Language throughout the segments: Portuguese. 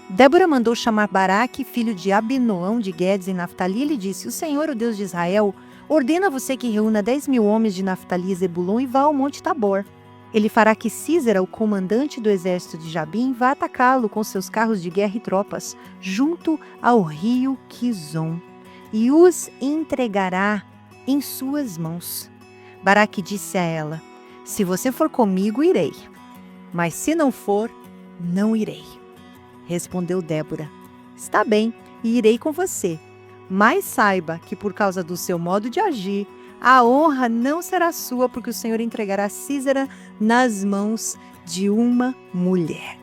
Débora mandou chamar Baraque, filho de Abinoão de Guedes em Naftali, e lhe disse: O Senhor, o Deus de Israel, ordena você que reúna 10.000 homens de Naftali e Zebulon e vá ao Monte Tabor. Ele fará que Sísera, o comandante do exército de Jabim, vá atacá-lo com seus carros de guerra e tropas, junto ao rio Quizon, e os entregará em suas mãos. Baraque disse a ela: Se você for comigo, irei, mas se não for, não irei. Respondeu Débora: Está bem, e irei com você, mas saiba que por causa do seu modo de agir, a honra não será sua, porque o Senhor entregará Sísera nas mãos de uma mulher.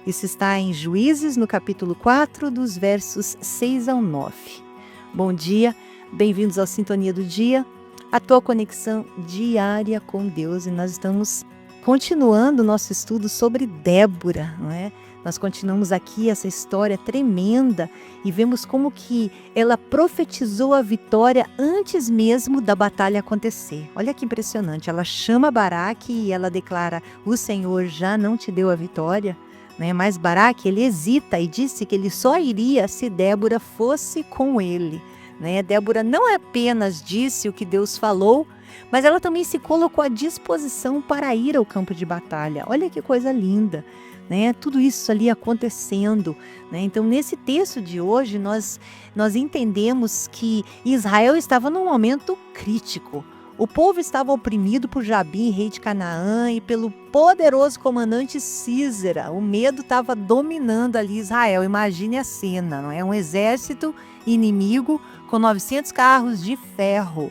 Isso está em Juízes, no capítulo 4, dos versos 6 ao 9. Bom dia, bem-vindos ao Sintonia do Dia, a tua conexão diária com Deus. E nós estamos continuando o nosso estudo sobre Débora, não é? Nós continuamos aqui essa história tremenda e vemos como que ela profetizou a vitória antes mesmo da batalha acontecer. Olha que impressionante, ela chama Baraque e ela declara: o Senhor já não te deu a vitória, né? Mas Baraque, ele hesita e disse que ele só iria se Débora fosse com ele, né? Débora não apenas disse o que Deus falou, mas ela também se colocou à disposição para ir ao campo de batalha. Olha que coisa linda, né? Tudo isso ali acontecendo, né? Então, nesse texto de hoje, nós entendemos que Israel estava num momento crítico. O povo estava oprimido por Jabim, rei de Canaã, e pelo poderoso comandante Sísera. O medo estava dominando ali Israel. Imagine a cena, não é? Um exército inimigo com 900 carros de ferro.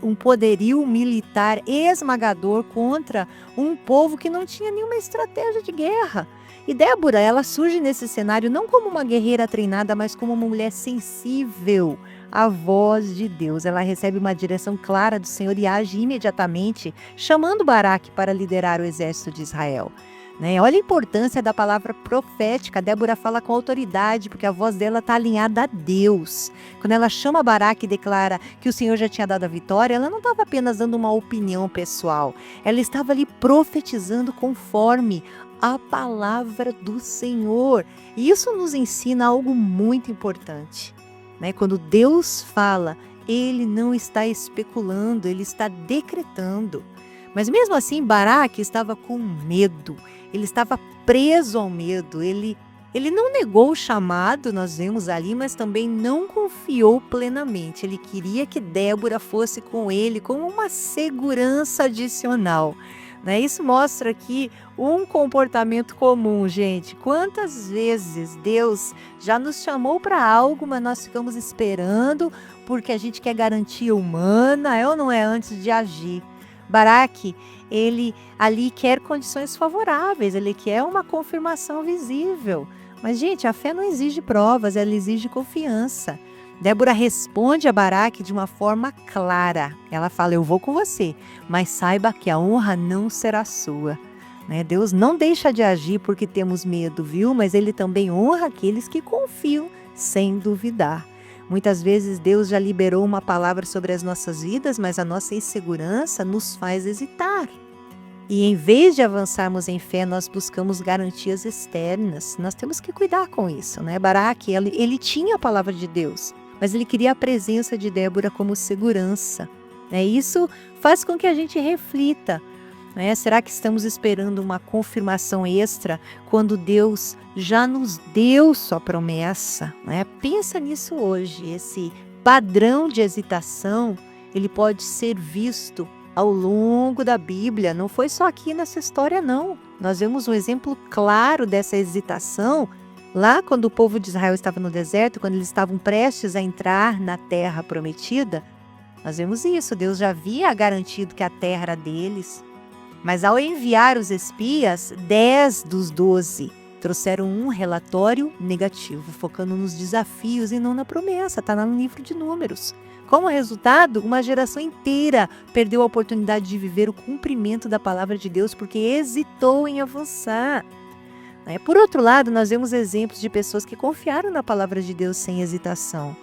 Um poderio militar esmagador contra um povo que não tinha nenhuma estratégia de guerra. E Débora, ela surge nesse cenário não como uma guerreira treinada, mas como uma mulher sensível à voz de Deus. Ela recebe uma direção clara do Senhor e age imediatamente, chamando Baraque para liderar o exército de Israel. Olha a importância da palavra profética. Débora fala com autoridade, porque a voz dela está alinhada a Deus. Quando ela chama Baraque e declara que o Senhor já tinha dado a vitória, ela não estava apenas dando uma opinião pessoal. Ela estava ali profetizando conforme a palavra do Senhor. E isso nos ensina algo muito importante. Quando Deus fala, Ele não está especulando, Ele está decretando. Mas mesmo assim, Baraque estava com medo. Ele estava preso ao medo, ele não negou o chamado, nós vemos ali, mas também não confiou plenamente. Ele queria que Débora fosse com ele como uma segurança adicional. Isso mostra aqui um comportamento comum, gente. Quantas vezes Deus já nos chamou para algo, mas nós ficamos esperando porque a gente quer garantia humana, é ou não é, antes de agir. Baraque, ele ali quer condições favoráveis, ele quer uma confirmação visível. Mas, gente, a fé não exige provas, ela exige confiança. Débora responde a Baraque de uma forma clara. Ela fala: eu vou com você, mas saiba que a honra não será sua. Deus não deixa de agir porque temos medo, viu? Mas Ele também honra aqueles que confiam sem duvidar. Muitas vezes Deus já liberou uma palavra sobre as nossas vidas, mas a nossa insegurança nos faz hesitar. E em vez de avançarmos em fé, nós buscamos garantias externas. Nós temos que cuidar com isso, Baraque, ele tinha a palavra de Deus, mas ele queria a presença de Débora como segurança. Isso faz com que a gente reflita. Será que estamos esperando uma confirmação extra quando Deus já nos deu sua promessa? Pensa nisso hoje. Esse padrão de hesitação, ele pode ser visto ao longo da Bíblia. Não foi só aqui nessa história, não. Nós vemos um exemplo claro dessa hesitação lá quando o povo de Israel estava no deserto, quando eles estavam prestes a entrar na terra prometida. Nós vemos isso. Deus já havia garantido que a terra era deles. Mas ao enviar os espias, 10 dos 12 trouxeram um relatório negativo, focando nos desafios e não na promessa. Está lá no livro de Números. Como resultado, uma geração inteira perdeu a oportunidade de viver o cumprimento da palavra de Deus porque hesitou em avançar. Por outro lado, nós vemos exemplos de pessoas que confiaram na palavra de Deus sem hesitação.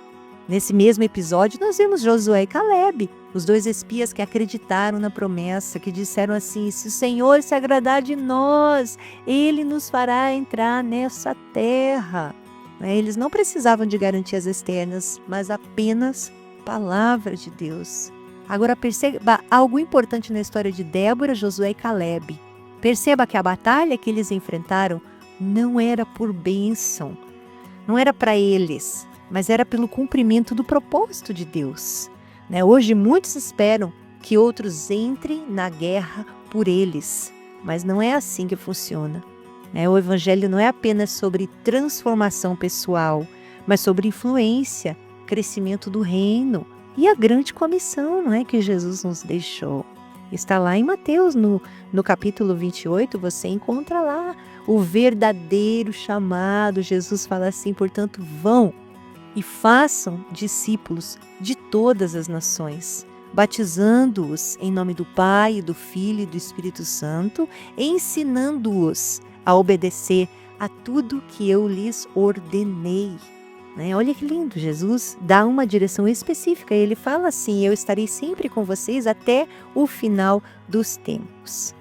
Nesse mesmo episódio, nós vemos Josué e Calebe, os 2 espias que acreditaram na promessa, que disseram assim: se o Senhor se agradar de nós, Ele nos fará entrar nessa terra. Eles não precisavam de garantias externas, mas apenas palavra de Deus. Agora perceba algo importante na história de Débora, Josué e Calebe. Perceba que a batalha que eles enfrentaram não era por bênção, não era para eles, mas era pelo cumprimento do propósito de Deus. Hoje muitos esperam que outros entrem na guerra por eles, mas não é assim que funciona. O Evangelho não é apenas sobre transformação pessoal, mas sobre influência, crescimento do reino e a grande comissão, que Jesus nos deixou. Está lá em Mateus, no capítulo 28, você encontra lá o verdadeiro chamado. Jesus fala assim: portanto, vão e façam discípulos de todas as nações, batizando-os em nome do Pai, do Filho e do Espírito Santo, ensinando-os a obedecer a tudo que eu lhes ordenei. Olha que lindo, Jesus dá uma direção específica. Ele fala assim: eu estarei sempre com vocês até o final dos tempos.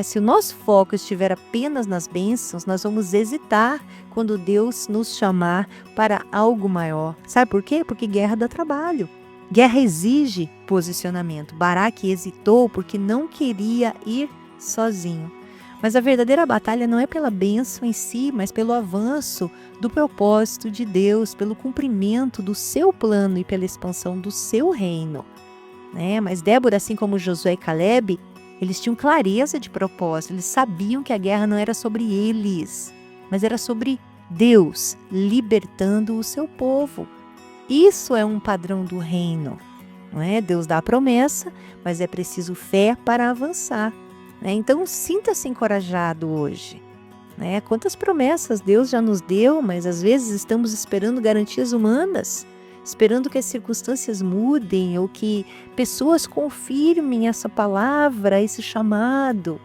Se o nosso foco estiver apenas nas bênçãos, nós vamos hesitar quando Deus nos chamar para algo maior. Sabe por quê? Porque guerra dá trabalho. Guerra exige posicionamento. Baraque hesitou porque não queria ir sozinho. Mas a verdadeira batalha não é pela bênção em si, mas pelo avanço do propósito de Deus, pelo cumprimento do seu plano e pela expansão do seu reino. Mas Débora, assim como Josué e Calebe, eles tinham clareza de propósito, eles sabiam que a guerra não era sobre eles, mas era sobre Deus libertando o seu povo. Isso é um padrão do reino. Deus dá a promessa, mas é preciso fé para avançar. Então, sinta-se encorajado hoje. Quantas promessas Deus já nos deu, mas às vezes estamos esperando garantias humanas, esperando que as circunstâncias mudem ou que pessoas confirmem essa palavra, esse chamado.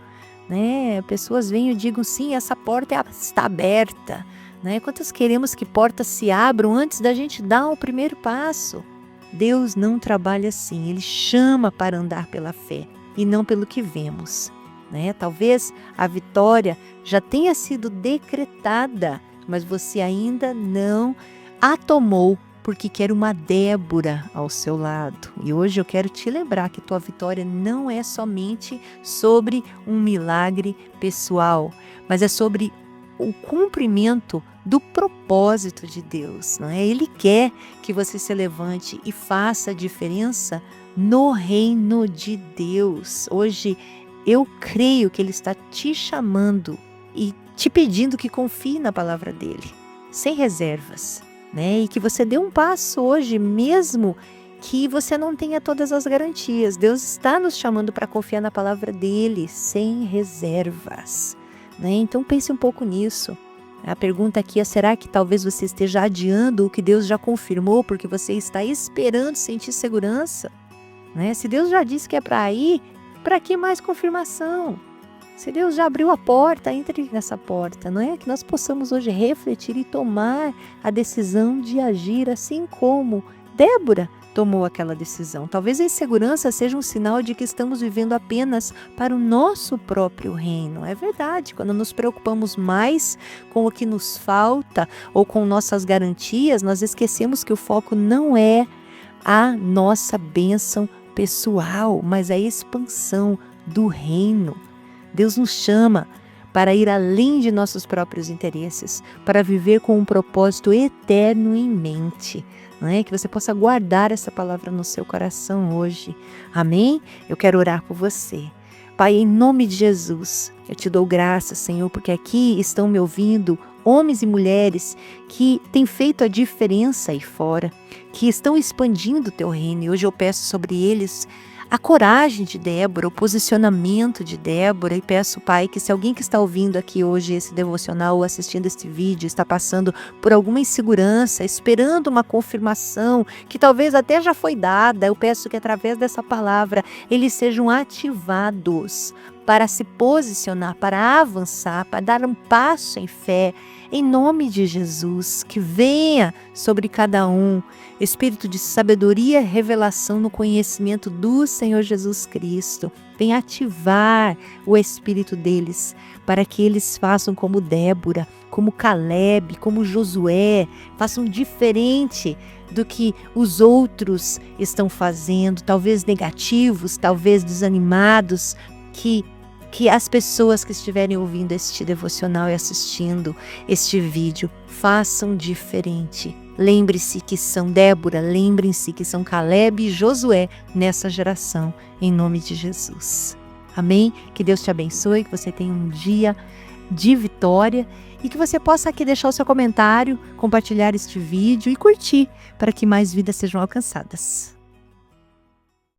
Pessoas venham e digam: sim, essa porta está aberta. Quantas queremos que portas se abram antes da gente dar o primeiro passo? Deus não trabalha assim, Ele chama para andar pela fé e não pelo que vemos. Talvez a vitória já tenha sido decretada, mas você ainda não a tomou porque quer uma Débora ao seu lado. E hoje eu quero te lembrar que tua vitória não é somente sobre um milagre pessoal, mas é sobre o cumprimento do propósito de Deus. Ele quer que você se levante e faça a diferença no reino de Deus. Hoje eu creio que Ele está te chamando e te pedindo que confie na palavra dEle, sem reservas. E que você dê um passo hoje, mesmo que você não tenha todas as garantias. Deus está nos chamando para confiar na palavra dEle, sem reservas. Então pense um pouco nisso. A pergunta aqui é: será que talvez você esteja adiando o que Deus já confirmou porque você está esperando sentir segurança? Se Deus já disse que é para ir, para que mais confirmação? Se Deus já abriu a porta, entre nessa porta. Que nós possamos hoje refletir e tomar a decisão de agir assim como Débora tomou aquela decisão. Talvez a insegurança seja um sinal de que estamos vivendo apenas para o nosso próprio reino. É verdade, quando nos preocupamos mais com o que nos falta ou com nossas garantias, nós esquecemos que o foco não é a nossa bênção pessoal, mas a expansão do reino. Deus nos chama para ir além de nossos próprios interesses, para viver com um propósito eterno em mente. Que você possa guardar essa palavra no seu coração hoje. Amém? Eu quero orar por você. Pai, em nome de Jesus, eu te dou graças, Senhor, porque aqui estão me ouvindo homens e mulheres que têm feito a diferença aí fora, que estão expandindo o teu reino. E hoje eu peço sobre eles a coragem de Débora, o posicionamento de Débora, e peço, Pai, que se alguém que está ouvindo aqui hoje esse devocional ou assistindo este vídeo está passando por alguma insegurança, esperando uma confirmação que talvez até já foi dada, eu peço que através dessa palavra eles sejam ativados para se posicionar, para avançar, para dar um passo em fé, em nome de Jesus. Que venha sobre cada um espírito de sabedoria e revelação no conhecimento do Senhor Jesus Cristo. Venha ativar o espírito deles, para que eles façam como Débora, como Caleb, como Josué, façam diferente do que os outros estão fazendo, talvez negativos, talvez desanimados, que as pessoas que estiverem ouvindo este devocional e assistindo este vídeo façam diferente. Lembre-se que são Débora, lembrem-se que são Caleb e Josué nessa geração, em nome de Jesus. Amém? Que Deus te abençoe, que você tenha um dia de vitória e que você possa aqui deixar o seu comentário, compartilhar este vídeo e curtir para que mais vidas sejam alcançadas.